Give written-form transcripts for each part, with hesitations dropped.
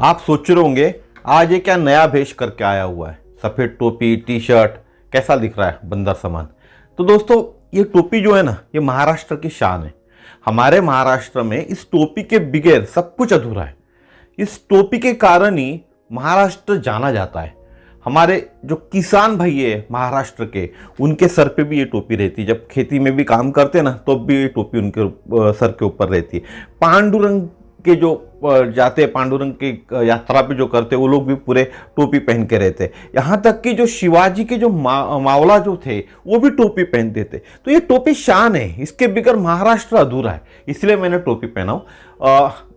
आप सोच रहे होंगे आज ये क्या नया भेष करके आया हुआ है, सफ़ेद टोपी टी शर्ट, कैसा दिख रहा है बंदर समान। तो दोस्तों ये टोपी जो है ना, ये महाराष्ट्र की शान है। हमारे महाराष्ट्र में इस टोपी के बगैर सब कुछ अधूरा है। इस टोपी के कारण ही महाराष्ट्र जाना जाता है। हमारे जो किसान भाई है महाराष्ट्र के, उनके सर पे भी ये टोपी रहती है। जब खेती में भी काम करते हैं ना, तो भी ये टोपी उनके सर के ऊपर रहती है। पांडुरंग के जो जाते हैं, पांडुरंग की यात्रा पे जो करते हैं, वो लोग भी पूरे टोपी पहन के रहते हैं। यहाँ तक कि जो शिवाजी के जो मावला जो थे, वो भी टोपी पहनते थे। तो ये टोपी शान है, इसके बगैर महाराष्ट्र अधूरा है, इसलिए मैंने टोपी पहना हूँ।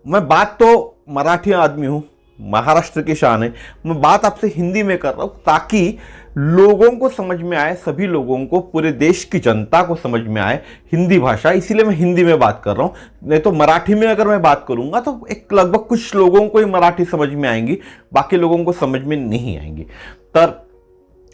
मैं बात तो मराठी आदमी हूँ, महाराष्ट्र की शान है। मैं बात आपसे हिंदी में कर रहा हूँ ताकि लोगों को समझ में आए, सभी लोगों को, पूरे देश की जनता को समझ में आए हिंदी भाषा। इसीलिए मैं हिंदी में बात कर रहा हूँ। नहीं तो मराठी में अगर मैं बात करूंगा तो एक लगभग कुछ लोगों को ही मराठी समझ में आएंगी, बाकी लोगों को समझ में नहीं आएंगी। तर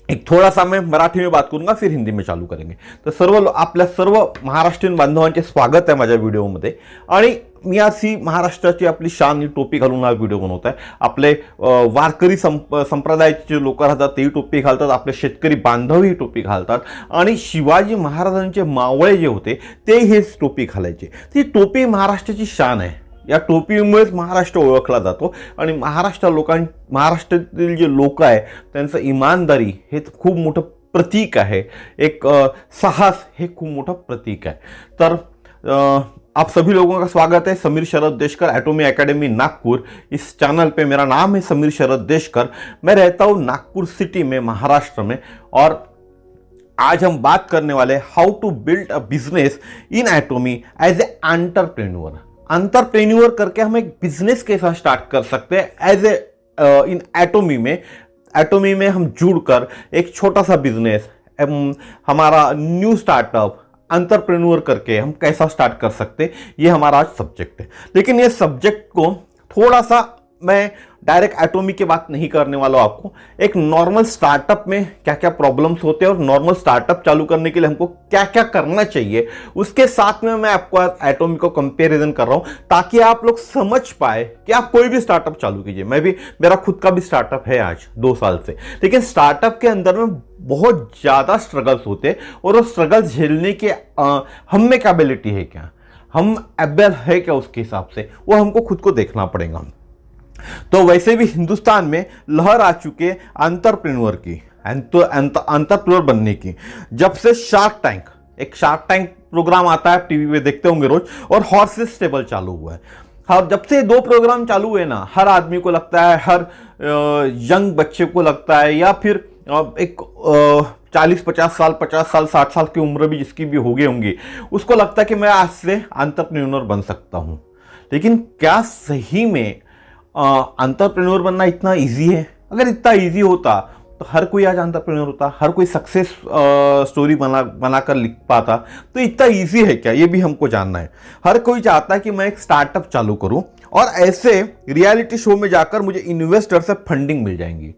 एक थोड़ा सा मैं मराठी में बात करूंगा, फिर हिंदी में चालू करेंगे। तर आपल्या सर्व महाराष्ट्रीयन बांधवांचे स्वागत आहे माझ्या व्हिडिओमध्ये। आणि मी आज ही महाराष्ट्राची आपली शान ही टोपी घालून हा व्हिडिओ बनवत आहे। आपले वारकरी संप्रदायाचे जे लोक राहतात तेही टोपी घालतात, आपले शेतकरी बांधव ही टोपी घालतात, आणि शिवाजी महाराजांचे मावळे जे होते ते हेच टोपी घालायचे। ती टोपी महाराष्ट्राची शान आहे। या टोपीमुळेच महाराष्ट्र ओळखला जातो आणि महाराष्ट्रातील जे लोक आहे त्यांचं इमानदारी हे खूप मोठं प्रतीक आहे, एक साहस हे खूप मोठं प्रतीक आहे। तर आप सभी लोगों का स्वागत है समीर शरद देशकर एटॉमी एकेडमी नागपुर। इस चैनल पे मेरा नाम है समीर शरद देशकर। मैं रहता हूँ नागपुर सिटी में, महाराष्ट्र में, और आज हम बात करने वाले how to build a business in एटॉमी एज ए एंटरप्रेन्योर। एंटरप्रेन्योर करके हम एक बिजनेस कैसा स्टार्ट कर सकते हैं एज ए इन एटॉमी में। एटॉमी में हम जुड़कर एक छोटा सा बिजनेस, हमारा न्यू स्टार्टअप एंटरप्रेन्योर करके हम कैसा स्टार्ट कर सकते हैं, ये हमारा आज सब्जेक्ट है। लेकिन ये सब्जेक्ट को थोड़ा सा मैं डायरेक्ट एटॉमी की बात नहीं करने वाला हूं आपको। एक नॉर्मल स्टार्टअप में क्या क्या प्रॉब्लम्स होते हैं और नॉर्मल स्टार्टअप चालू करने के लिए हमको क्या क्या करना चाहिए, उसके साथ में मैं आपको एटॉमी को कंपैरिजन कर रहा हूं ताकि आप लोग समझ पाए कि आप कोई भी स्टार्टअप चालू कीजिए। मेरा खुद का भी स्टार्टअप है आज 2 साल से, लेकिन स्टार्टअप के अंदर में बहुत ज्यादा स्ट्रगल्स होते हैं और वो स्ट्रगल्स झेलने के हम में कैपेबिलिटी है क्या, हम एबल है क्या, उसके हिसाब से वो हमको खुद को देखना पड़ेगा। तो वैसे भी हिंदुस्तान में लहर आ चुकी है एंटरप्रेन्योर की, एंटरप्रेन्योर बनने की। जब से एक शार्क टैंक प्रोग्राम आता है, टीवी पे देखते होंगे रोज, और हॉर्सेस स्टेबल चालू हुआ है। हाँ, जब से 2 प्रोग्राम चालू हुए ना, हर आदमी को लगता है, हर यंग बच्चे को लगता है, या फिर एक 40-50 साल, 50 साल, 60 साल की उम्र भी जिसकी भी हो गई होंगी, उसको लगता है कि मैं आज से एंटरप्रेन्योर बन सकता हूं। लेकिन क्या सही में एंटरप्रेन्योर बनना इतना इजी है? अगर इतना इजी होता तो हर कोई आज एंटरप्रेन्योर होता, हर कोई सक्सेस स्टोरी बनाकर लिख पाता। तो इतना इजी है क्या, ये भी हमको जानना है। हर कोई चाहता है कि मैं एक स्टार्टअप चालू करूं और ऐसे रियलिटी शो में जाकर मुझे इन्वेस्टर से फंडिंग मिल जाएंगी।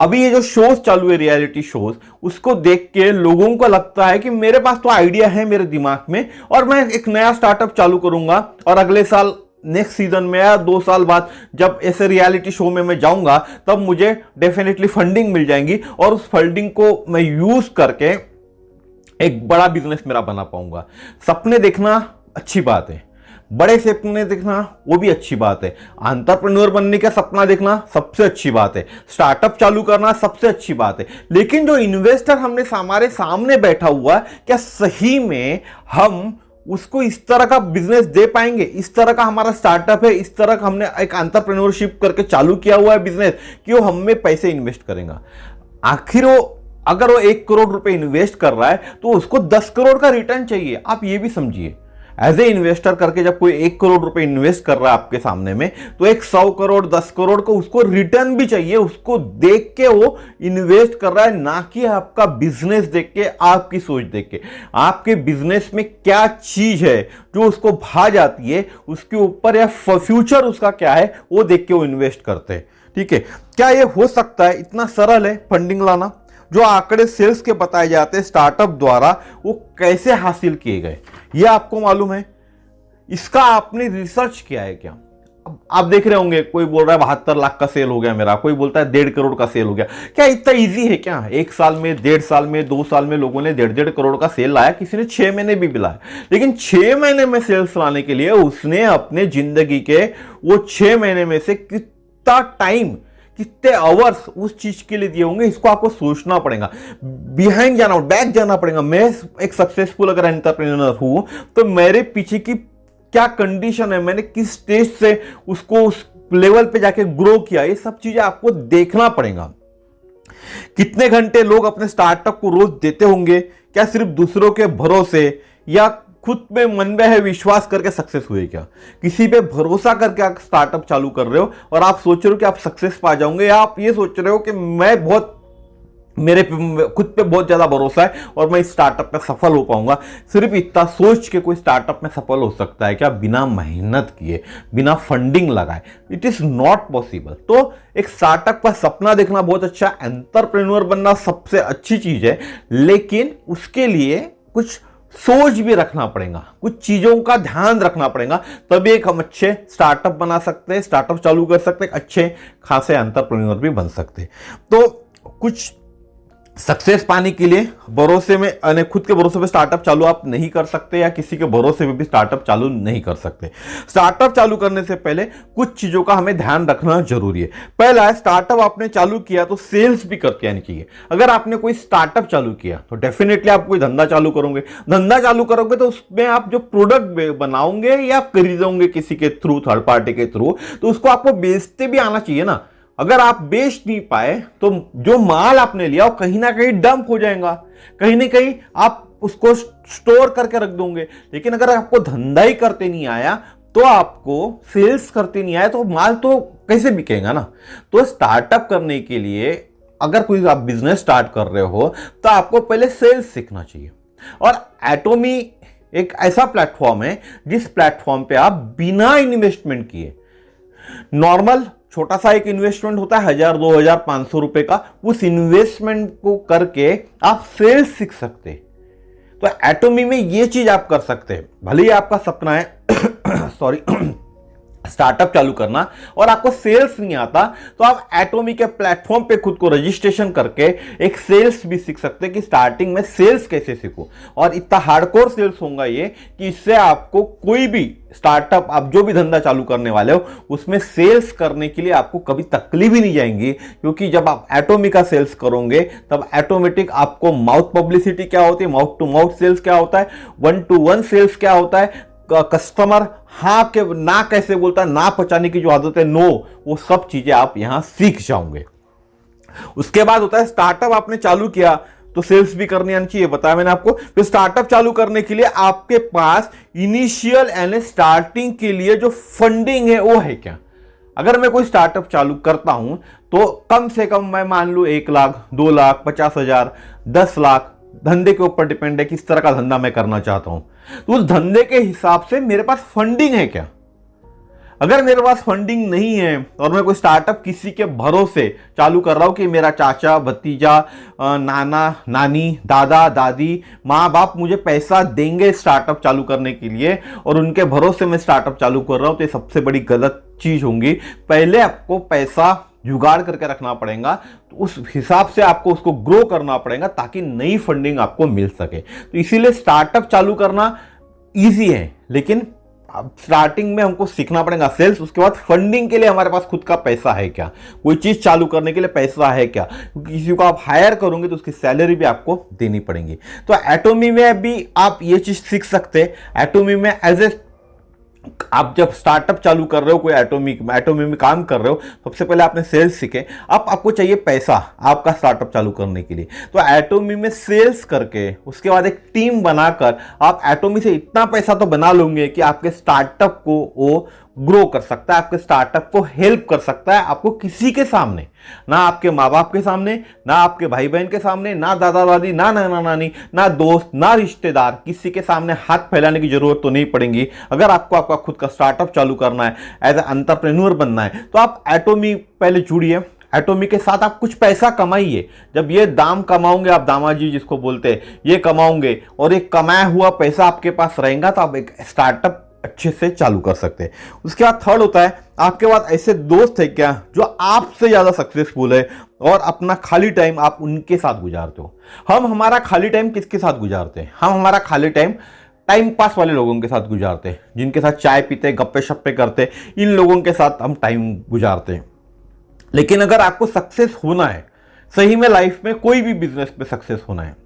अभी ये जो शोज चालू है, रियलिटी शोज, उसको देख के लोगों को लगता है कि मेरे पास तो आइडिया है मेरे दिमाग में और मैं एक नया स्टार्टअप चालू करूंगा, और अगले साल नेक्स्ट सीजन में या 2 साल बाद जब ऐसे रियलिटी शो में मैं जाऊंगा तब मुझे डेफिनेटली फंडिंग मिल जाएंगी और उस फंडिंग को मैं यूज करके एक बड़ा बिजनेस मेरा बना पाऊंगा। सपने देखना अच्छी बात है, बड़े सपने देखना वो भी अच्छी बात है। एंटरप्रेन्योर बनने का सपना देखना सबसे अच्छी बात है, स्टार्टअप चालू करना सबसे अच्छी बात है। लेकिन जो इन्वेस्टर हमारे सामने बैठा हुआ है, क्या सही में हम उसको इस तरह का बिजनेस दे पाएंगे? इस तरह का हमारा स्टार्टअप है, इस तरह का हमने एक एंटरप्रेन्योरशिप करके चालू किया हुआ है बिजनेस, कि वो हमें पैसे इन्वेस्ट करेगा। आखिर अगर वो 1 करोड़ रुपए इन्वेस्ट कर रहा है तो उसको 10 करोड़ का रिटर्न चाहिए। आप ये भी समझिए, एज ए इन्वेस्टर करके जब कोई 1 करोड़ रुपए इन्वेस्ट कर रहा है आपके सामने में, तो एक 100 करोड़ 10 करोड़ को उसको रिटर्न भी चाहिए। उसको देख के वो इन्वेस्ट कर रहा है, ना कि आपका बिजनेस देख के, आपकी सोच देख के। आपके बिजनेस में क्या चीज है जो उसको भा जाती है, उसके ऊपर, या फ्यूचर उसका क्या है, वो देख के वो इन्वेस्ट करते हैं। ठीक है, क्या ये हो सकता है? इतना सरल है फंडिंग लाना? जो आंकड़े सेल्स के बताए जाते हैं स्टार्टअप द्वारा, वो कैसे हासिल किए गए, ये आपको मालूम है? इसका आपने रिसर्च किया है क्या? आप देख रहे होंगे, कोई बोल रहा है 72 लाख का सेल हो गया मेरा, कोई बोलता है 1.5 करोड़ का सेल हो गया। क्या इतना इजी है क्या? 1 साल में, 1.5 साल में, 2 साल में लोगों ने 1.5 करोड़ का सेल लाया, किसी ने 6 महीने भी लाया। लेकिन 6 महीने में सेल्स लाने के लिए उसने अपने जिंदगी के वो 6 महीने में से कितना टाइम, कितने आवर्स उस चीज के लिए दिए होंगे, इसको आपको सोचना पड़ेगा, बिहाइंड जाना, बैक जाना पड़ेगा। मैं एक सक्सेसफुल अगर एंटरप्रेन्योर हूं तो मेरे पीछे की क्या कंडीशन है, मैंने किस स्टेज से उसको उस लेवल पे जाके ग्रो किया, ये सब चीजें आपको देखना पड़ेगा। कितने घंटे लोग अपने स्टार्टअप को रोज देते होंगे, क्या सिर्फ दूसरों के भरोसे या खुद में मन में है विश्वास करके सक्सेस हुए? क्या किसी पे भरोसा करके आप स्टार्टअप चालू कर रहे हो और आप सोच रहे हो कि आप सक्सेस पा जाओगे, या आप ये सोच रहे हो कि मैं बहुत, मेरे खुद पे बहुत ज्यादा भरोसा है और मैं इस स्टार्टअप पे सफल हो पाऊंगा? सिर्फ इतना सोच के कोई स्टार्टअप में सफल हो सकता है क्या? बिना मेहनत किए, बिना फंडिंग लगाए? It is not possible. तो एक स्टार्टअप का सपना देखना बहुत अच्छा, एंटरप्रेन्योर बनना सबसे अच्छी चीज है, लेकिन उसके लिए कुछ सोच भी रखना पड़ेगा, कुछ चीजों का ध्यान रखना पड़ेगा, तभी एक हम अच्छे स्टार्टअप बना सकते हैं, स्टार्टअप चालू कर सकते हैं, अच्छे खासे एंटरप्रेन्योर भी बन सकते हैं। तो कुछ सक्सेस पाने के लिए भरोसे में, यानी खुद के भरोसे पे स्टार्टअप चालू आप नहीं कर सकते, या किसी के भरोसे पे भी स्टार्टअप चालू नहीं कर सकते। स्टार्टअप चालू करने से पहले कुछ चीजों का हमें ध्यान रखना जरूरी है। पहला है, स्टार्टअप आपने चालू किया तो सेल्स भी करके आनी चाहिए। अगर आपने कोई स्टार्टअप चालू किया तो डेफिनेटली आप कोई धंधा चालू करोगे, धंधा चालू करोगे तो उसमें आप जो प्रोडक्ट बनाओगे या खरीदोगे किसी के थ्रू, थर्ड पार्टी के थ्रू, तो उसको आपको बेचते भी आना चाहिए ना। अगर आप बेच नहीं पाए तो जो माल आपने लिया वो कहीं ना कहीं डंप हो जाएगा, कहीं ना कहीं आप उसको स्टोर करके रख दोगे। लेकिन अगर आपको धंधा ही करते नहीं आया, तो आपको सेल्स करते नहीं आया, तो माल तो कैसे बिकेगा ना। तो स्टार्टअप करने के लिए अगर कोई आप बिजनेस स्टार्ट कर रहे हो तो आपको पहले सेल्स सीखना चाहिए। और एटोमी एक ऐसा प्लेटफॉर्म है जिस प्लेटफॉर्म पे आप बिना इन्वेस्टमेंट किए, नॉर्मल छोटा सा एक इन्वेस्टमेंट होता है 1000, 2000, 500 रुपए का, उस इन्वेस्टमेंट को करके आप सेल्स सीख सकते हैं। तो एटोमी में ये चीज आप कर सकते हैं। भले ही आपका सपना है सॉरी स्टार्टअप चालू करना और आपको सेल्स नहीं आता, तो आप एटोमी के प्लेटफॉर्म पे खुद को रजिस्ट्रेशन करके एक सेल्स भी सीख सकते हैं कि स्टार्टिंग में सेल्स कैसे सीखो। और इतना हार्डकोर सेल्स होगा ये कि इससे आपको कोई भी स्टार्टअप, आप जो भी धंधा चालू करने वाले हो, उसमें सेल्स करने के लिए आपको कभी तकलीफ ही नहीं जाएंगी। क्योंकि जब आप एटोमी का सेल्स करोगे तब ऑटोमेटिक आपको माउथ पब्लिसिटी क्या होती है, माउथ टू माउथ सेल्स क्या होता है, 1-to-1 सेल्स क्या होता है, कस्टमर हाँ के ना कैसे बोलता है, ना पहचाने की जो आदत है, नो, वो सब चीजें आप यहां सीख जाओगे। उसके बाद होता है स्टार्टअप आपने चालू किया तो सेल्स भी करनी आनी चाहिए, बताया मैंने आपको। तो स्टार्टअप चालू करने के लिए आपके पास इनिशियल यानी स्टार्टिंग के लिए जो फंडिंग है वो है क्या? अगर मैं कोई स्टार्टअप चालू करता हूं तो कम से कम मैं मान लू 1 लाख, 2 लाख, 50,000, 10 लाख, धंधे के ऊपर डिपेंड है किस तरह का धंधा मैं करना चाहता हूं, तो उस धंधे के हिसाब से मेरे पास फंडिंग है क्या? अगर मेरे पास फंडिंग नहीं है और मैं कोई स्टार्टअप किसी के भरोसे चालू कर रहा हूं कि मेरा चाचा, भतीजा, नाना, नानी, दादा, दादी, माँ बाप मुझे पैसा देंगे स्टार्टअप चालू करने के लिए और उनके भरोसे मैं स्टार्टअप चालू कर रहा हूं, तो ये सबसे बड़ी गलत चीज होगी। पहले आपको पैसा जुगाड़ करके रखना पड़ेगा, तो उस हिसाब से आपको उसको ग्रो करना पड़ेगा ताकि नई फंडिंग आपको मिल सके। तो इसीलिए स्टार्टअप चालू करना इजी है, लेकिन अब स्टार्टिंग में हमको सीखना पड़ेगा सेल्स। उसके बाद फंडिंग के लिए हमारे पास खुद का पैसा है क्या, कोई चीज चालू करने के लिए पैसा है क्या, क्योंकि किसी को आप हायर करोगे तो उसकी सैलरी भी आपको देनी पड़ेगी। तो एटोमी में भी आप ये चीज सीख सकते हैं। एटोमी में एज ए, आप जब स्टार्टअप चालू कर रहे हो, कोई एटोमी में काम कर रहे हो, सबसे पहले आपने सेल्स सीखे। अब आपको चाहिए पैसा आपका स्टार्टअप चालू करने के लिए, तो एटोमी में सेल्स करके उसके बाद एक टीम बनाकर आप एटोमी से इतना पैसा तो बना लोगे कि आपके स्टार्टअप को वो ग्रो कर सकता है, आपके स्टार्टअप को हेल्प कर सकता है। आपको किसी के सामने, ना आपके माँ बाप के सामने, ना आपके भाई बहन के सामने, ना दादा दादी, ना नाना नानी, ना दोस्त, ना रिश्तेदार, किसी के सामने हाथ फैलाने की जरूरत तो नहीं पड़ेगी। अगर आपको आपका खुद का स्टार्टअप चालू करना है, एज ए एंटरप्रेन्योर बनना है, तो आप एटोमी पहले जुड़िए। एटोमी के साथ आप कुछ पैसा कमाइए। जब ये दाम कमाओगे, आप दामाजी जिसको बोलते हैं, ये कमाओगे और एक कमाया हुआ पैसा आपके पास रहेगा, तो आप एक स्टार्टअप अच्छे से चालू कर सकते हैं। उसके बाद थर्ड होता है, आपके पास ऐसे दोस्त है क्या जो आपसे ज़्यादा सक्सेसफुल है और अपना खाली टाइम आप उनके साथ गुजारते हो। हम हमारा खाली टाइम किसके साथ गुजारते हैं? हम हमारा खाली टाइम पास वाले लोगों के साथ गुजारते हैं, जिनके साथ चाय पीते, गप्पे शप्पे करते, इन लोगों के साथ हम टाइम गुजारते हैं। लेकिन अगर आपको सक्सेस होना है, सही में लाइफ में कोई भी बिजनेस पे सक्सेस होना है,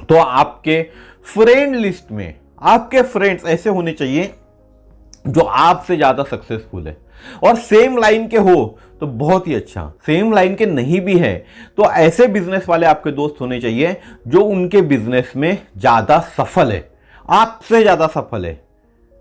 तो आपके फ्रेंड लिस्ट में आपके फ्रेंड्स ऐसे होने चाहिए जो आपसे ज्यादा सक्सेसफुल है, और सेम लाइन के हो तो बहुत ही अच्छा, सेम लाइन के नहीं भी है तो ऐसे बिजनेस वाले आपके दोस्त होने चाहिए जो उनके बिजनेस में ज्यादा सफल है, आपसे ज्यादा सफल है,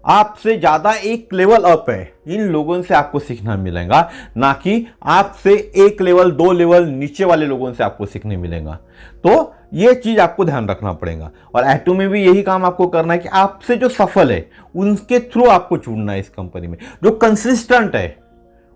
आपसे ज्यादा एक लेवल अप है। इन लोगों से आपको सीखना मिलेगा, ना कि आपसे एक लेवल 2 लेवल नीचे वाले लोगों से आपको सीखने मिलेगा। तो ये चीज आपको ध्यान रखना पड़ेगा। और एटो में भी यही काम आपको करना है कि आपसे जो सफल है उनके थ्रू आपको जुड़ना है। इस कंपनी में जो कंसिस्टेंट है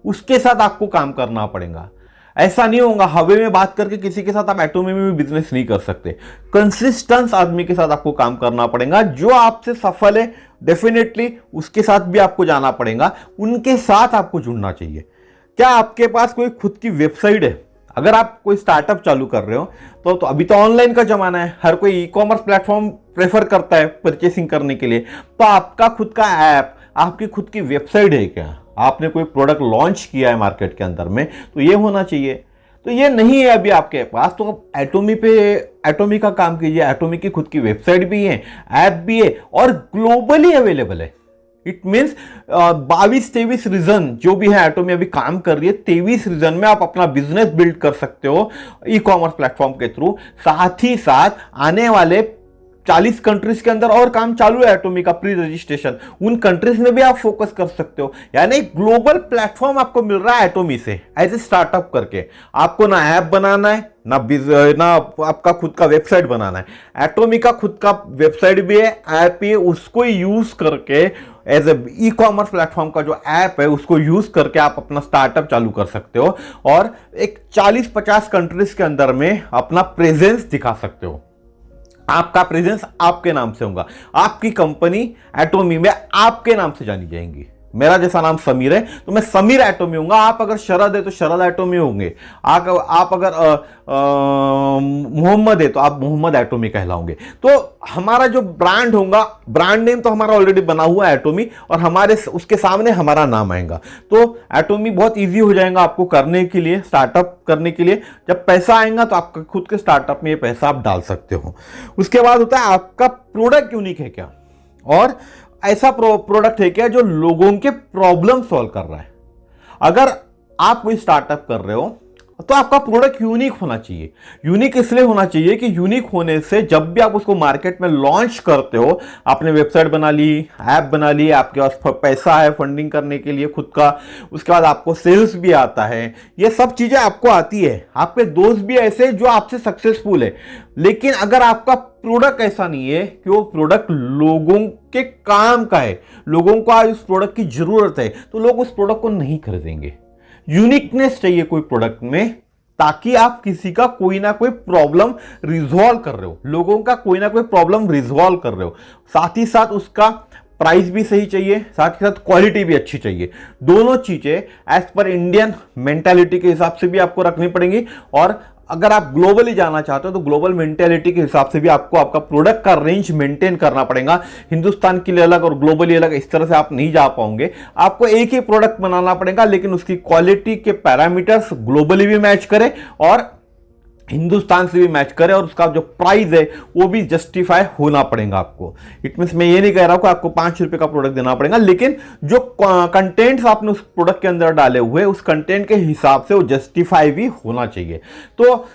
उसके साथ आपको काम करना पड़ेगा। ऐसा नहीं होगा हवे में बात करके किसी के साथ आप एटो में भी बिजनेस नहीं कर सकते। कंसिस्टेंस आदमी के साथ आपको काम करना पड़ेगा, जो आपसे सफल है डेफिनेटली उसके साथ भी आपको जाना पड़ेगा, उनके साथ आपको जुड़ना चाहिए। क्या आपके पास कोई खुद की वेबसाइट है? अगर आप कोई स्टार्टअप चालू कर रहे हो तो अभी तो ऑनलाइन का जमाना है, हर कोई ई कॉमर्स प्लेटफॉर्म प्रेफर करता है परचेसिंग करने के लिए। तो आपका खुद का ऐप, आपकी खुद की वेबसाइट है क्या? आपने कोई प्रोडक्ट लॉन्च किया है मार्केट के अंदर में, तो ये होना चाहिए। तो ये नहीं है अभी आपके पास, तो आप एटोमी का काम कीजिए। एटोमी की खुद की वेबसाइट भी है, ऐप भी है और ग्लोबली अवेलेबल है। इट मीन्स 22-23 रीजन जो भी है एटोमी अभी काम कर रही है, 23 रीजन में आप अपना बिजनेस बिल्ड कर सकते हो ई कॉमर्स प्लेटफॉर्म के थ्रू। साथ ही साथ आने वाले 40 कंट्रीज के अंदर और काम चालू है एटोमी का, प्री रजिस्ट्रेशन, उन कंट्रीज में भी आप फोकस कर सकते हो। यानी ग्लोबल प्लेटफॉर्म आपको मिल रहा है एटोमी से एज ए स्टार्टअप करके। आपको ना ऐप बनाना है ना आपका खुद का वेबसाइट बनाना है। एटोमी का खुद का वेबसाइट भी है, ऐप भी है, उसको यूज करके as a e commerce platform का जो ऐप है उसको यूज करके आप अपना स्टार्टअप चालू कर सकते हो और एक 40-50 कंट्रीज के अंदर में अपना प्रेजेंस दिखा सकते हो। आपका प्रेजेंस आपके नाम से होगा, आपकी कंपनी एटोमी में आपके नाम से जानी जाएंगी। मेरा जैसा नाम समीर है तो मैं समीर एटोमी होऊंगा, आप अगर शरद है तो शरद एटोमी होंगे, आप अगर मोहम्मद है तो आप मोहम्मद एटोमी कहलाओगे। तो हमारा जो ब्रांड होगा, ब्रांड नेम तो हमारा ऑलरेडी बना हुआ है एटोमी, और हमारे उसके सामने हमारा नाम आएगा। तो एटोमी बहुत इजी हो जाएगा आपको करने के लिए, स्टार्टअप करने के लिए। जब पैसा आएगा तो आपका खुद के स्टार्टअप में ये पैसा आप डाल सकते हो। उसके बाद होता है आपका प्रोडक्ट यूनिक है क्या, और ऐसा प्रोडक्ट है क्या जो लोगों के प्रॉब्लम सॉल्व कर रहा है। अगर आप कोई स्टार्टअप कर रहे हो तो आपका प्रोडक्ट यूनिक होना चाहिए। यूनिक इसलिए होना चाहिए कि यूनिक होने से जब भी आप उसको मार्केट में लॉन्च करते हो, आपने वेबसाइट बना ली, ऐप बना ली, आपके पास पैसा है फंडिंग करने के लिए खुद का, उसके बाद आपको सेल्स भी आता है, ये सब चीजें आपको आती है। आपके दोस्त भी ऐसे जो आपसे सक्सेसफुल है, लेकिन अगर आपका प्रोडक्ट ऐसा नहीं है कि वो प्रोडक्ट लोगों के काम का है, लोगों को आज उस प्रोडक्ट की जरूरत है, तो लोग उस प्रोडक्ट को नहीं खरीदेंगे। यूनिकनेस चाहिए कोई प्रोडक्ट में, ताकि आप किसी का कोई ना कोई प्रॉब्लम रिजॉल्व कर रहे हो, लोगों का कोई ना कोई प्रॉब्लम रिजॉल्व कर रहे हो। साथ ही साथ उसका प्राइस भी सही चाहिए, साथ ही साथ क्वालिटी भी अच्छी चाहिए। दोनों चीजें एज पर इंडियन मेंटालिटी के हिसाब से भी आपको रखनी पड़ेंगी, और अगर आप ग्लोबली जाना चाहते हो तो ग्लोबल मेंटालिटी के हिसाब से भी आपको आपका प्रोडक्ट का रेंज मेंटेन करना पड़ेगा। हिंदुस्तान के लिए अलग और ग्लोबली अलग, इस तरह से आप नहीं जा पाओगे। आपको एक ही प्रोडक्ट बनाना पड़ेगा, लेकिन उसकी क्वालिटी के पैरामीटर्स ग्लोबली भी मैच करे और हिंदुस्तान से भी मैच करे, और उसका जो प्राइस है वो भी जस्टिफाई होना पड़ेगा आपको। इट मींस मैं ये नहीं कह रहा हूं कि आपको 5 रुपए का प्रोडक्ट देना पड़ेगा, लेकिन जो कंटेंट्स आपने उस प्रोडक्ट के अंदर डाले हुए उस कंटेंट के हिसाब से वो जस्टिफाई भी होना चाहिए। तो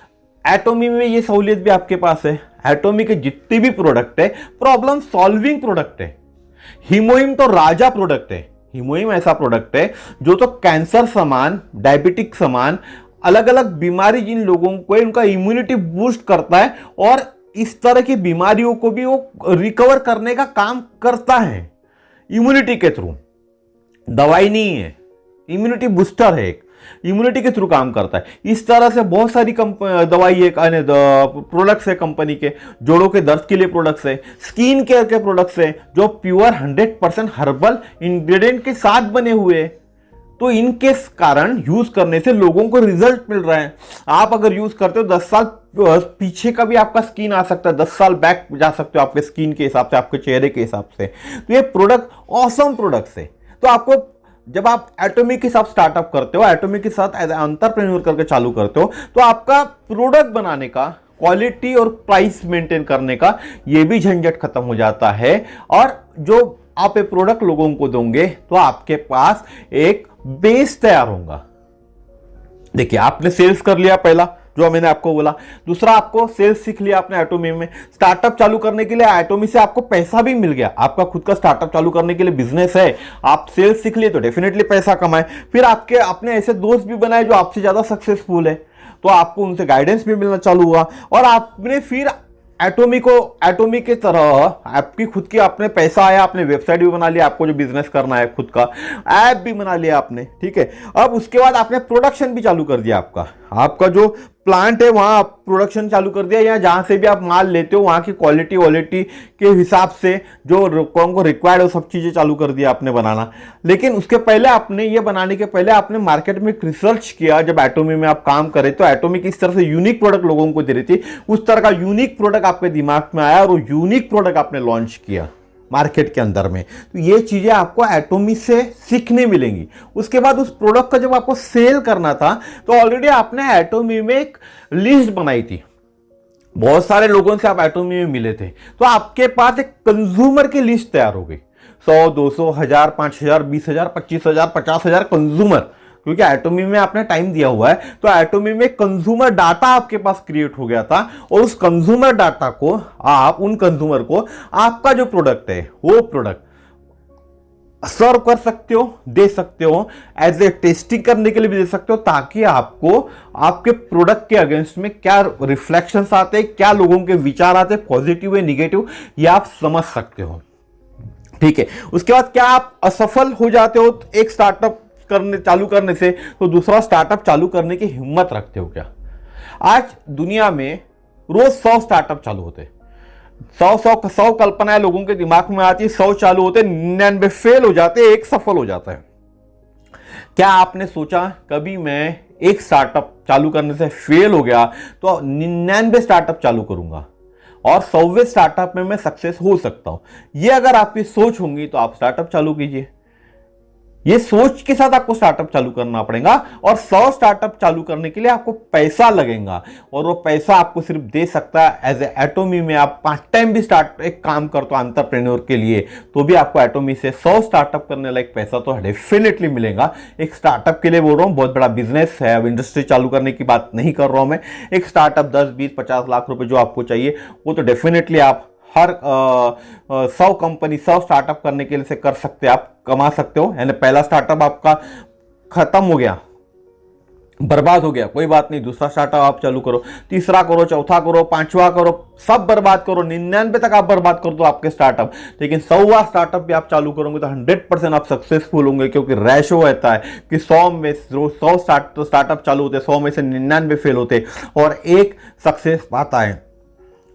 एटोमी में ये सहूलियत भी आपके पास है। एटोमी के जितने भी प्रोडक्ट है प्रॉब्लम सॉल्विंग प्रोडक्ट है। हीमोहिम तो राजा प्रोडक्ट है। हीमोहिम ऐसा प्रोडक्ट है जो तो कैंसर सामान, डायबिटिक सामान, अलग अलग बीमारी जिन लोगों को उनका इम्यूनिटी बूस्ट करता है, और इस तरह की बीमारियों को भी वो रिकवर करने का काम करता है इम्यूनिटी के थ्रू। दवाई नहीं है, इम्यूनिटी बूस्टर है एक। इम्यूनिटी के थ्रू काम करता है। इस तरह से बहुत सारी दवाई है, प्रोडक्ट्स है कंपनी के, जोड़ों के दर्द के लिए प्रोडक्ट्स है, स्किन केयर के प्रोडक्ट्स है जो प्योर 100% हर्बल इंग्रेडिएंट के साथ बने हुए हैं। तो इनके कारण यूज करने से लोगों को रिजल्ट मिल रहा है। आप अगर यूज करते हो 10 साल पीछे का भी आपका स्किन आ सकता है, 10 साल बैक जा सकते हो आपके स्किन के हिसाब से, आपके चेहरे के हिसाब से। तो ये प्रोडक्ट ऑसम प्रोडक्ट्स है। तो आपको जब आप एटॉमिक के साथ स्टार्टअप करते हो, एटॉमिक के साथ एज एंटरप्रेन्योर करके चालू करते हो, तो आपका प्रोडक्ट बनाने का, क्वालिटी और प्राइस मेंटेन करने का ये भी झंझट खत्म हो जाता है। और जो आप ये प्रोडक्ट लोगों को दोगे तो आपके पास एक बेस तैयार होगा। देखिए, आपने सेल्स कर लिया पहला, जो मैंने आपको बोला। दूसरा, आपको सेल्स सीख लिया आपने एटॉमी में। स्टार्टअप चालू करने के लिए एटॉमी से आपको पैसा भी मिल गया। आपका खुद का स्टार्टअप चालू करने के लिए बिजनेस है, आप सेल्स सीख लिए तो डेफिनेटली पैसा कमाए। फिर आपने ऐसे दोस्त भी बनाए जो आपसे ज्यादा सक्सेसफुल है, तो आपको उनसे गाइडेंस भी मिलना चालू हुआ। और आपने फिर एटॉमी के तरह आपकी खुद की, आपने पैसा आया, आपने वेबसाइट भी बना लिया, आपको जो बिजनेस करना है खुद का ऐप भी बना लिया आपने, ठीक है। अब उसके बाद आपने प्रोडक्शन भी चालू कर दिया। आपका जो प्लांट है वहां आप प्रोडक्शन चालू कर दिया, या जहां से भी आप माल लेते हो वहां की क्वालिटी के हिसाब से जो लोगों को रिक्वायर्ड हो सब चीजें चालू कर दिया आपने बनाना। लेकिन उसके पहले आपने ये बनाने के पहले आपने मार्केट में रिसर्च किया। जब एटॉमी में आप काम करे तो एटॉमी किस तरह से यूनिक प्रोडक्ट लोगों को दे रही थी, उस तरह का यूनिक प्रोडक्ट आपके दिमाग में आया और वो यूनिक प्रोडक्ट आपने लॉन्च किया मार्केट के अंदर में। तो ये चीजें आपको एटॉमी से सीखने मिलेंगी। उसके बाद उस प्रोडक्ट का जब आपको सेल करना था तो ऑलरेडी आपने एटॉमी में एक लिस्ट बनाई थी, बहुत सारे लोगों से आप एटॉमी में मिले थे, तो आपके पास एक कंज्यूमर की लिस्ट तैयार हो गई। 100, 200, 1000, 5000, 20000, 25000, 50000 कंज्यूमर, क्योंकि एटॉमी में आपने टाइम दिया हुआ है। तो एटॉमी में कंज्यूमर डाटा आपके पास क्रिएट हो गया था, और उस कंज्यूमर डाटा को आप उन कंज्यूमर को आपका जो प्रोडक्ट है वो प्रोडक्ट सर्व कर सकते हो, दे सकते हो, एज ए टेस्टिंग करने के लिए भी दे सकते हो, ताकि आपको आपके प्रोडक्ट के अगेंस्ट में क्या रिफ्लेक्शंस आते हैं, क्या लोगों के विचार आते हैं, पॉजिटिव है निगेटिव, ये आप समझ सकते हो, ठीक है। उसके बाद क्या आप असफल हो जाते हो एक स्टार्टअप चालू करने से, तो दूसरा स्टार्टअप चालू करने की हिम्मत रखते हो क्या? आज दुनिया में रोज 100 स्टार्टअप चालू होते हैं, 100 कल्पनाएं लोगों के दिमाग में आती है, 100 चालू होते, 99 फेल हो जाते, एक सफल हो जाता है। क्या आपने सोचा कभी मैं एक स्टार्टअप चालू करने से फेल हो गया तो 99 स्टार्टअप चालू करूंगा और 100वें स्टार्टअप में मैं सक्सेस हो सकता हूं? ये अगर आपकी सोच होंगी तो आप स्टार्टअप चालू कीजिए। ये सोच के साथ आपको स्टार्टअप चालू करना पड़ेगा, और 100 स्टार्टअप चालू करने के लिए आपको पैसा लगेगा, और वो पैसा आपको सिर्फ दे सकता है एज ए एटॉमी में। आप पार्ट टाइम भी एक काम करते हो एंटरप्रेन्योर के लिए, तो भी आपको एटॉमी से 100 स्टार्टअप करने लायक पैसा तो डेफिनेटली मिलेगा। एक स्टार्टअप के लिए बोल रहा हूँ, बहुत बड़ा बिजनेस है, अब इंडस्ट्री चालू करने की बात नहीं कर रहा हूं मैं। एक स्टार्टअप 10, 20, 50 लाख रुपए जो आपको चाहिए, वो तो डेफिनेटली आप हर 100 कंपनी 100 स्टार्टअप करने के लिए से कर सकते, आप कमा सकते हो। यानी पहला स्टार्टअप आपका खत्म हो गया, बर्बाद हो गया, कोई बात नहीं, दूसरा स्टार्टअप आप चालू करो, तीसरा करो, चौथा करो, पांचवा करो, सब बर्बाद करो, 99 तक आप बर्बाद कर दो आपके स्टार्टअप। लेकिन 100वां स्टार्टअप भी आप चालू करोगे तो 100% आप सक्सेसफुल होंगे, क्योंकि रेशो रहता है कि 100 में 100 स्टार्टअप चालू होते, 100 में से 99 फेल होते और एक सक्सेस पाता है।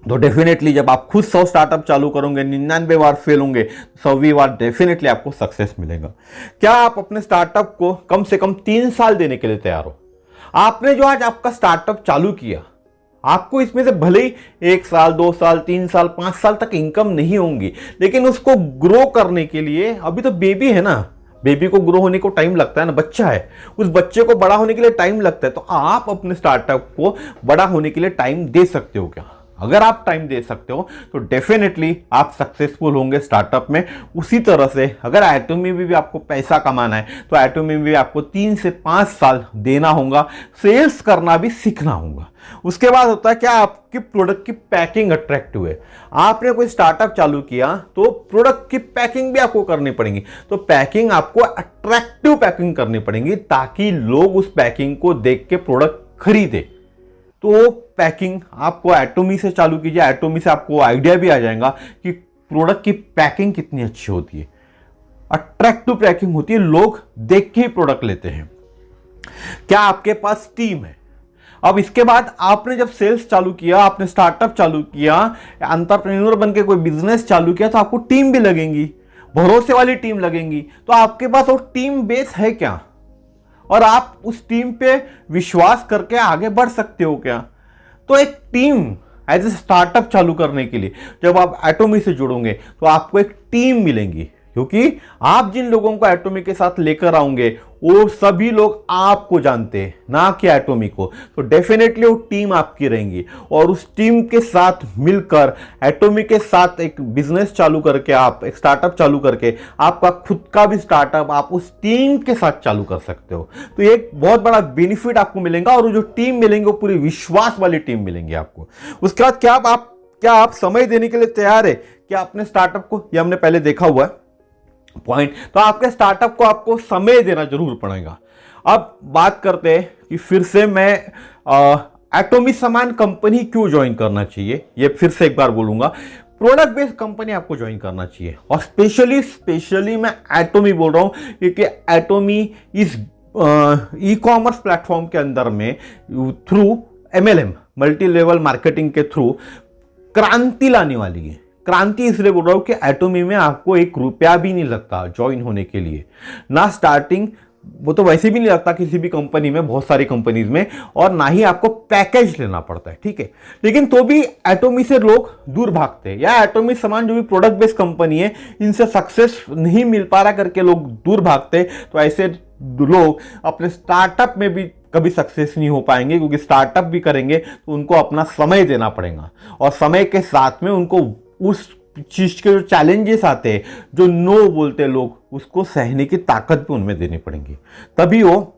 तो डेफिनेटली जब आप खुद 100 स्टार्टअप चालू करोगे, 99 बार फेल होंगे, 100वीं बार डेफिनेटली आपको सक्सेस मिलेगा। क्या आप अपने स्टार्टअप को कम से कम 3 साल देने के लिए तैयार हो? आपने जो आज आपका स्टार्टअप चालू किया, आपको इसमें से भले ही 1 साल, 2 साल, 3 साल, 5 साल तक इनकम नहीं होंगी, लेकिन उसको ग्रो करने के लिए, अभी तो बेबी है ना, बेबी को ग्रो होने को टाइम लगता है ना, बच्चा है, उस बच्चे को बड़ा होने के लिए टाइम लगता है। तो आप अपने स्टार्टअप को बड़ा होने के लिए टाइम दे सकते हो क्या? अगर आप टाइम दे सकते हो तो डेफिनेटली आप सक्सेसफुल होंगे स्टार्टअप में। उसी तरह से अगर एटॉमी में भी आपको पैसा कमाना है तो एटॉमी में भी आपको 3 से 5 साल देना होगा, सेल्स करना भी सीखना होगा। उसके बाद होता है क्या, आपकी प्रोडक्ट की पैकिंग अट्रैक्टिव है। आपने कोई स्टार्टअप चालू किया तो प्रोडक्ट की पैकिंग भी आपको करनी पड़ेगी, तो पैकिंग आपको अट्रैक्टिव पैकिंग करनी पड़ेगी, ताकि लोग उस पैकिंग को देख के प्रोडक्ट खरीदे। तो पैकिंग आपको एटॉमी से चालू कीजिए, एटॉमी से आपको आइडिया भी आ जाएगा कि प्रोडक्ट की पैकिंग कितनी अच्छी होती है, अट्रैक्टिव पैकिंग होती है, लोग देख के ही प्रोडक्ट लेते हैं। क्या आपके पास टीम है? अब इसके बाद आपने जब सेल्स चालू किया, आपने स्टार्टअप चालू किया, एंटरप्रेन्योर बन के कोई बिजनेस चालू किया, तो आपको टीम भी लगेंगी, भरोसे वाली टीम लगेंगी। तो आपके पास वो टीम बेस है क्या? और आप उस टीम पे विश्वास करके आगे बढ़ सकते हो क्या? तो एक टीम एज ए स्टार्टअप चालू करने के लिए जब आप एटोमी से जुड़ोगे तो आपको एक टीम मिलेंगी, क्योंकि आप जिन लोगों को एटोमी के साथ लेकर आओगे वो सभी लोग आपको जानते हैं, ना कि एटोमी को। तो डेफिनेटली वो टीम आपकी रहेंगी और उस टीम के साथ मिलकर एटोमी के साथ एक बिजनेस चालू करके, आप एक स्टार्टअप चालू करके आपका खुद का भी स्टार्टअप आप उस टीम के साथ चालू कर सकते हो। तो एक बहुत बड़ा बेनिफिट आपको मिलेगा और वो जो टीम मिलेंगे वो पूरी विश्वास वाली टीम मिलेंगी आपको। उसके बाद क्या आप समय देने के लिए तैयार है क्या अपने स्टार्टअप को? ये हमने पहले देखा हुआ है पॉइंट। तो आपके स्टार्टअप को आपको समय देना जरूर पड़ेगा। अब बात करते हैं कि फिर से मैं एटोमी समान कंपनी क्यों ज्वाइन करना चाहिए। ये फिर से एक बार बोलूंगा, प्रोडक्ट बेस्ड कंपनी आपको ज्वाइन करना चाहिए। और स्पेशली मैं एटोमी बोल रहा हूं क्योंकि एटोमी इस ई कॉमर्स प्लेटफॉर्म के अंदर में through MLM multi level marketing के थ्रू क्रांति लाने वाली है। क्रांति इसलिए बोल रहा हूं कि एटोमी में आपको 1 रुपया भी नहीं लगता ज्वाइन होने के लिए, ना स्टार्टिंग, वो तो वैसे भी नहीं लगता किसी भी कंपनी में, बहुत सारी कंपनीज में, और ना ही आपको पैकेज लेना पड़ता है, ठीक है। लेकिन तो भी एटोमी से लोग दूर भागते हैं, या एटोमी समान जो भी प्रोडक्ट बेस्ड कंपनी है इनसे सक्सेस नहीं मिल पा रहा करके लोग दूर भागते हैं। तो ऐसे लोग अपने स्टार्टअप में भी कभी सक्सेस नहीं हो पाएंगे, क्योंकि स्टार्टअप भी करेंगे तो उनको अपना समय देना पड़ेगा और समय के साथ में उनको उस चीज के जो चैलेंजेस आते हैं, जो नो बोलते हैं लोग, उसको सहने की ताकत भी उनमें देनी पड़ेगी, तभी वो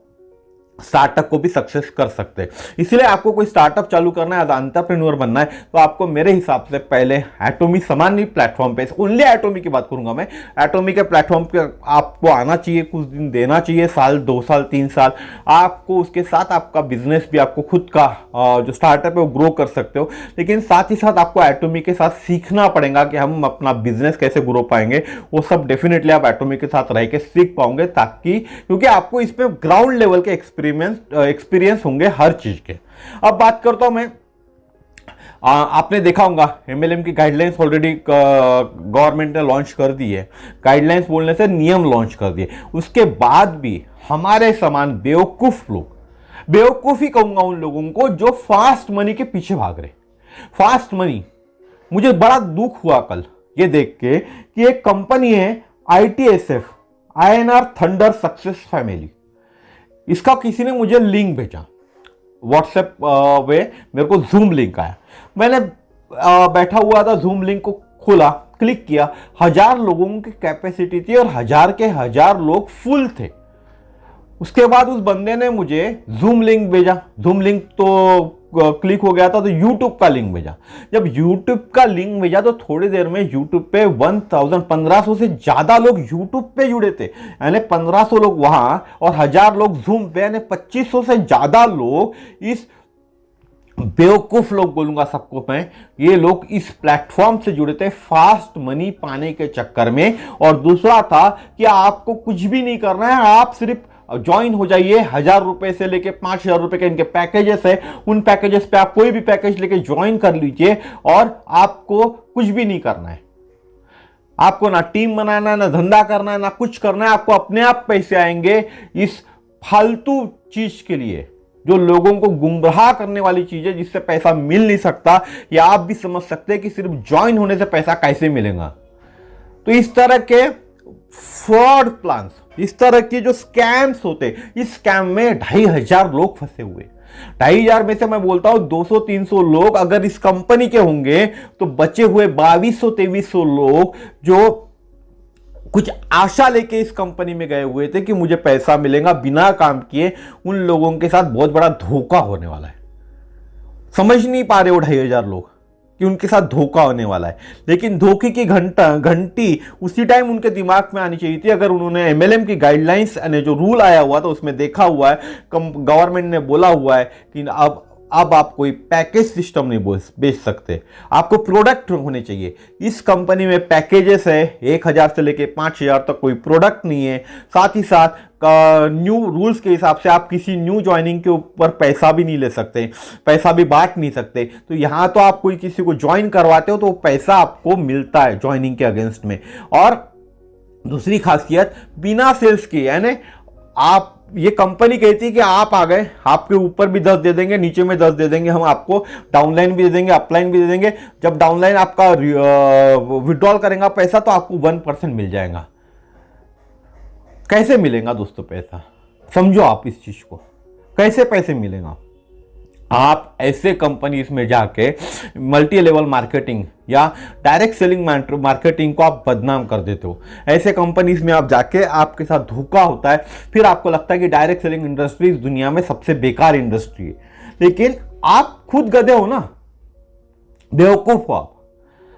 स्टार्टअप को भी सक्सेस कर सकते हैं। इसलिए आपको कोई स्टार्टअप चालू करना है, एंटरप्रेन्योर बनना है, तो आपको मेरे हिसाब से पहले एटोमी समान प्लेटफॉर्म पे, ओनली एटोमी की बात करूंगा मैं, एटोमी के प्लेटफॉर्म पे आपको आना चाहिए, कुछ दिन देना चाहिए, साल 2 साल 3 साल आपको, उसके साथ आपका बिजनेस भी, आपको खुद का जो स्टार्टअप है वो ग्रो कर सकते हो। लेकिन साथ ही साथ आपको एटोमी के साथ सीखना पड़ेगा कि हम अपना बिजनेस कैसे ग्रो पाएंगे। वो सब डेफिनेटली आप एटोमी के साथ रह के सीख पाओगे, ताकि क्योंकि आपको इसमें ग्राउंड लेवल के एक्सपीरियंस होंगे हर चीज के। अब बात करता हूं मैं, आपने देखा होगा MLM की गाइडलाइंस ऑलरेडी गवर्नमेंट ने लॉन्च कर दी है। गाइडलाइंस बोलने से नियम लॉन्च कर दिए, उसके बाद भी हमारे समान बेवकूफ लोग, बेवकूफी कहूंगा उन लोगों को जो फास्ट मनी के पीछे भाग रहे। फास्ट मनी, मुझे बड़ा दुख हुआ कल ये देख के कि एक कंपनी है ITSF, INR thunder success family, इसका किसी ने मुझे लिंक भेजा व्हाट्सएप पे, मेरे को जूम लिंक आया, मैंने बैठा हुआ था, जूम लिंक को खोला, क्लिक किया, 1000 लोगों की कैपेसिटी थी और 1000 के 1000 लोग फुल थे। उसके बाद उस बंदे ने मुझे जूम लिंक भेजा, जूम लिंक तो क्लिक हो गया था, तो YouTube का लिंक भेजा। जब YouTube का लिंक भेजा तो थोड़ी देर में YouTube पे 1500 से ज्यादा लोग YouTube पे जुड़े थे, यानी 1500 लोग वहां और 1000 लोग जूम पे, यानी 2500 से ज्यादा लोग, इस बेवकूफ लोग बोलूंगा सबको मैं, ये लोग इस प्लेटफॉर्म से जुड़े थे फास्ट मनी पाने के चक्कर में। और दूसरा था कि आपको कुछ भी नहीं करना है, आप सिर्फ ज्वाइन हो जाइए। 1000 रुपए से लेके 5000 रुपए के इनके पैकेजेस है, उन पैकेजेस पे आप कोई भी पैकेज लेके ज्वाइन कर लीजिए और आपको कुछ भी नहीं करना है, आपको ना टीम बनाना है, ना धंधा करना है, ना कुछ करना है, आपको अपने आप पैसे आएंगे इस फालतू चीज के लिए, जो लोगों को गुमराह करने वाली चीज है, जिससे पैसा मिल नहीं सकता। या आप भी समझ सकते हैं कि सिर्फ ज्वाइन होने से पैसा कैसे मिलेगा। तो इस तरह के फ्रॉड प्लान्स, इस तरह के जो स्कैम्स होते, इस स्कैम में 2500 लोग फंसे हुए। 2500 में से मैं बोलता हूं 200-300 लोग अगर इस कंपनी के होंगे तो बचे हुए 2200-2300 लोग जो कुछ आशा लेके इस कंपनी में गए हुए थे कि मुझे पैसा मिलेगा बिना काम किए, उन लोगों के साथ बहुत बड़ा धोखा होने वाला है। समझ नहीं पा रहे वो 2500 लोग कि उनके साथ धोखा होने वाला है। लेकिन धोखे की घंटी उसी टाइम उनके दिमाग में आनी चाहिए थी, अगर उन्होंने MLM की गाइडलाइंस यानी जो रूल आया हुआ था उसमें देखा हुआ है, गवर्नमेंट ने बोला हुआ है कि अब आप कोई पैकेज सिस्टम नहीं बेच सकते, आपको प्रोडक्ट होने चाहिए। इस कंपनी में पैकेजेस है 1000 से लेके 5000 तक, कोई प्रोडक्ट नहीं है। साथ ही साथ न्यू रूल्स के हिसाब से आप किसी न्यू ज्वाइनिंग के ऊपर पैसा भी नहीं ले सकते, पैसा भी बांट नहीं सकते। तो यहाँ तो आप कोई किसी को ज्वाइन करवाते हो तो पैसा आपको मिलता है ज्वाइनिंग के अगेंस्ट में। और दूसरी खासियत बिना सेल्स के, यानी आप, ये कंपनी कहती है कि आप आ गए, आपके ऊपर भी 10 दे देंगे, नीचे में 10 दे देंगे, हम आपको डाउनलाइन भी दे देंगे, अपलाइन भी दे देंगे। जब डाउनलाइन आपका विड्रॉल करेगा पैसा तो आपको 1% मिल जाएगा। कैसे मिलेगा दोस्तों पैसा, समझो आप इस चीज को, कैसे पैसे मिलेगा। आप ऐसे कंपनीज में जाके मल्टी लेवल मार्केटिंग या डायरेक्ट सेलिंग मार्केटिंग को आप बदनाम कर देते हो। ऐसे कंपनीज में आप जाके आपके साथ धोखा होता है, फिर आपको लगता है कि डायरेक्ट सेलिंग इंडस्ट्री इस दुनिया में सबसे बेकार इंडस्ट्री है। लेकिन आप खुद गधे हो ना, बेवकूफ हो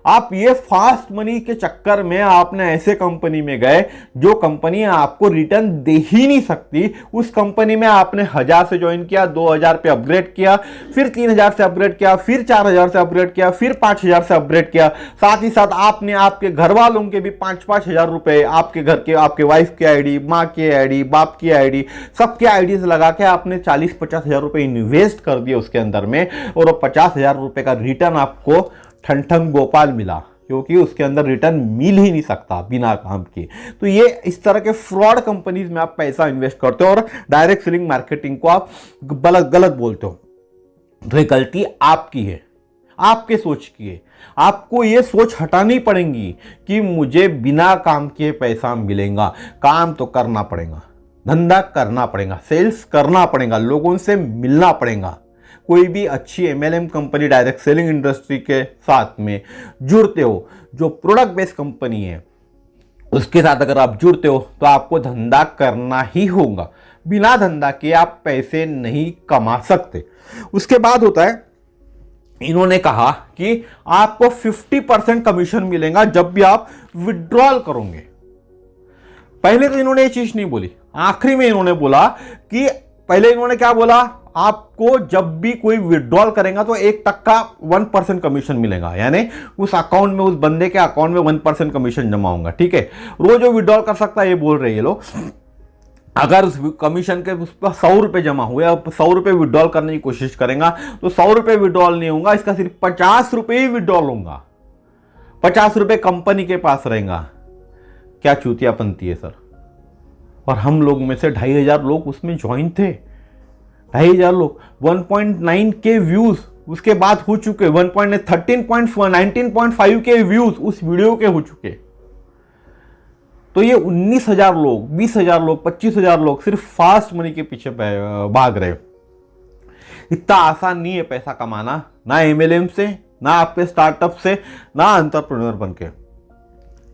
आप ये फास्ट मनी के चक्कर में आपने ऐसे कंपनी में गए जो कंपनी आपको रिटर्न दे ही नहीं सकती। उस कंपनी में आपने 1000 से ज्वाइन किया, 2000 पे अपग्रेड किया, फिर 3000 से अपग्रेड किया, फिर 4000 से अपग्रेड किया, फिर 5000 से अपग्रेड किया। साथ ही साथ आपने आपके घर वालों के भी 5-5 हजार रुपए, आपके घर के, आपके वाइफ की आईडी, माँ की आईडी, बाप की आईडी, सबके आईडीज लगा के आपने 40-50 हजार रुपए इन्वेस्ट कर दिए उसके अंदर में, और वो 50 हजार रुपए का रिटर्न आपको ठन गोपाल मिला, क्योंकि उसके अंदर रिटर्न मिल ही नहीं सकता बिना काम के। तो ये इस तरह के फ्रॉड कंपनीज में आप पैसा इन्वेस्ट करते हो और डायरेक्ट सेलिंग मार्केटिंग को आप गलत बोलते हो। तो ये गलती आपकी है, आपके सोच की है। आपको ये सोच हटानी पड़ेगी कि मुझे बिना काम किए पैसा मिलेगा। काम तो करना पड़ेगा, धंधा करना पड़ेगा, सेल्स करना पड़ेगा, लोगों से मिलना पड़ेगा। कोई भी अच्छी MLM company direct selling industry के साथ में जुड़ते हो, जो प्रोडक्ट बेस्ड कंपनी है, उसके साथ अगर आप जुड़ते हो तो आपको धंधा करना ही होगा। बिना धंधा के आप पैसे नहीं कमा सकते। उसके बाद होता है, इन्होंने कहा कि आपको 50% कमीशन मिलेगा जब भी आप विड्रॉल करोगे। पहले तो इन्होंने ये चीज नहीं बोली, आखिरी में इन्होंने बोला कि, पहले इन्होंने क्या बोला, आपको जब भी कोई विड्रॉल करेगा तो 1% कमीशन मिलेगा, यानी उस अकाउंट में, उस बंदे के अकाउंट में 1% कमीशन जमा होगा। ठीक है, रोज वो विड्रॉल कर सकता है, ये बोल रहे हैं लोग। अगर उस कमीशन के उस पर 100 रुपए जमा हुए, अब 100 रुपए विड्रॉल करने की कोशिश करेगा तो 100 रुपए विड्रॉल नहीं होगा, इसका सिर्फ 50 रुपए ही विड्रॉल होगा। 50 रुपए कंपनी के पास रहेगा। क्या चूतियापंती है सर। और हम लोग में से 2500 लोग उसमें ज्वाइन थे, 2500 लोग, 1.9 के व्यूज उसके बाद हो चुके, 19.5 के व्यूज उस वीडियो के हो चुके। तो ये 19,000 लोग, 20,000 लोग, 25,000 लोग सिर्फ फास्ट मनी के पीछे भाग रहे। इतना आसान नहीं है पैसा कमाना, ना MLM से, ना आपके स्टार्टअप से, ना एंटरप्रेन्योर बनके,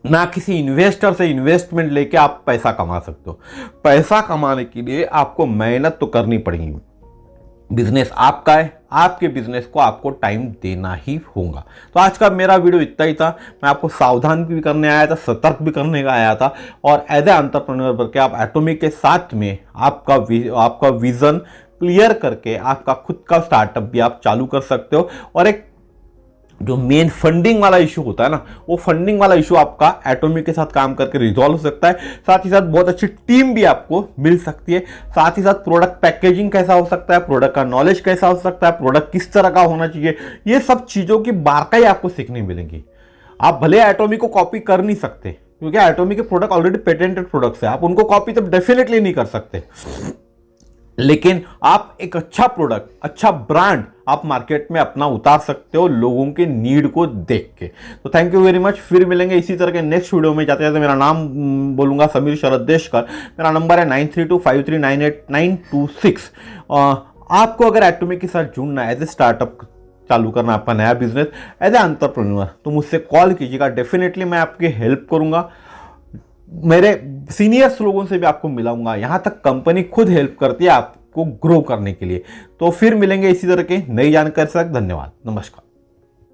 ना किसी इन्वेस्टर से इन्वेस्टमेंट लेके आप पैसा कमा सकते हो। पैसा कमाने के लिए आपको मेहनत तो करनी पड़ेगी। बिजनेस आपका है, आपके बिजनेस को आपको टाइम देना ही होगा। तो आज का मेरा वीडियो इतना ही था। मैं आपको सावधान भी करने आया था, सतर्क भी करने का आया था, और एज ए एंटरप्रेन्योर करके आप एटॉमिक के साथ में आपका विजन क्लियर करके आपका खुद का स्टार्टअप भी आप चालू कर सकते हो। और एक जो मेन फंडिंग वाला इशू होता है ना, वो फंडिंग वाला इशू आपका एटॉमिक के साथ काम करके रिजॉल्व हो सकता है। साथ ही साथ बहुत अच्छी टीम भी आपको मिल सकती है। साथ ही साथ प्रोडक्ट पैकेजिंग कैसा हो सकता है, प्रोडक्ट का नॉलेज कैसा हो सकता है, प्रोडक्ट किस तरह का होना चाहिए, ये सब चीजों की बारकाई आपको सीखने मिलेंगी। आप भले एटॉमिक को कॉपी कर नहीं सकते, क्योंकि एटॉमिक के प्रोडक्ट ऑलरेडी पेटेंटेड प्रोडक्ट्स है, आप उनको कॉपी तो डेफिनेटली नहीं कर सकते, लेकिन आप एक अच्छा प्रोडक्ट, अच्छा ब्रांड आप मार्केट में अपना उतार सकते हो लोगों के नीड को देख के। तो थैंक यू वेरी मच। फिर मिलेंगे इसी तरह के नेक्स्ट वीडियो में। जाते जाते मेरा नाम बोलूंगा, समीर शरद देशकर। मेरा नंबर है 9325398926। आपको अगर एटॉमिक के साथ जुड़ना है, एज ए स्टार्टअप चालू करना, आपका नया बिजनेस, एज ए एंटरप्रेन्योर, तो मुझसे कॉल कीजिएगा। डेफिनेटली मैं आपकी हेल्प करूंगा। मेरे सीनियर्स लोगों से भी आपको मिलाऊंगा। यहां तक कंपनी खुद हेल्प करती है आपको ग्रो करने के लिए। तो फिर मिलेंगे इसी तरह के नई जानकारी से। धन्यवाद, नमस्कार।